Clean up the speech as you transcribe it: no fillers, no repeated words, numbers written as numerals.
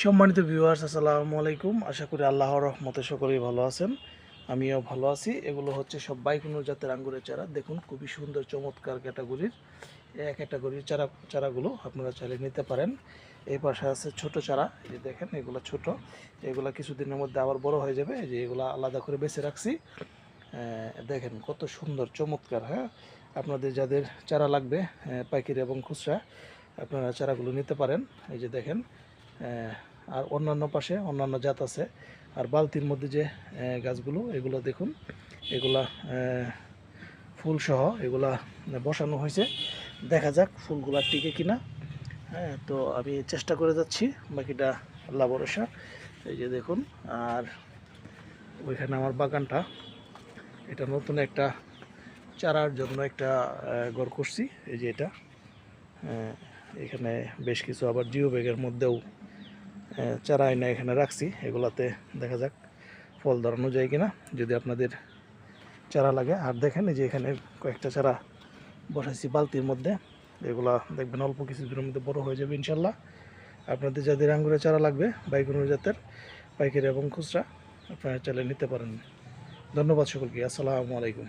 সম্মানিত ভিউয়ার্স, আসসালামু আলাইকুম। আশা করি আল্লাহর রহমতে সকলেই ভালো আছেন। আমিও ভালো আছি। এগুলো হচ্ছে সব বাইকুনুর জাতের আঙ্গুরের চারা। দেখুন, খুবই সুন্দর চমৎকার ক্যাটাগরির ক্যাটাগরির চারাগুলো আপনারা চাইলে নিতে পারেন। এই পাশে আছে ছোট চারা, এই যে দেখেন, এগুলো ছোট, এগুলো কিছুদিনের মধ্যে আবার বড় হয়ে যাবে। এই যে এগুলো আলাদা করে বেছে রাখছি। দেখেন কত সুন্দর চমৎকার। হ্যাঁ, আপনাদের যাদের চারা লাগবে পাইকারি এবং খুচরা, আপনারা চারাগুলো নিতে পারেন। এই যে দেখেন, আর অন্যান্য পাশে অন্যান্য জাত আছে। আর বালতির মধ্যে যে গাছগুলো, এগুলো দেখুন, এগুলা ফুলসহ এগুলা বসানো হয়েছে। দেখা যাক ফুলগুলা টিকে কিনা। হ্যাঁ, তো আমি চেষ্টা করে যাচ্ছি, বাকিটা আল্লাহ ভরসা। এই যে দেখুন, আর ওইখানে আমার বাগানটা, এটা নতুন একটা চারার জন্য একটা ঘর করছি। এই যে এটা, এখানে বেশ কিছু আবার জিও ব্যাগের মধ্যেও চারা আইনা এখানে রাখছি। এগুলাতে দেখা যাক ফল ধরানো যায় কিনা, যদি আপনাদের চারা লাগে। আর দেখেন, এই যে এখানে কয়েকটা চারা বসাইছি বালতির মধ্যে। এগুলা দেখবেন অল্প কিছু দিনের মধ্যে বড় হয়ে যাবে ইনশাল্লাহ। আপনাদের যাদের আঙ্গুরের চারা লাগবে বাইকুনুর জাতের, পাইকারি এবং খুচরা, আপনারা চাইলে নিতে পারেন। ধন্যবাদ সকলকে। আসসালামু আলাইকুম।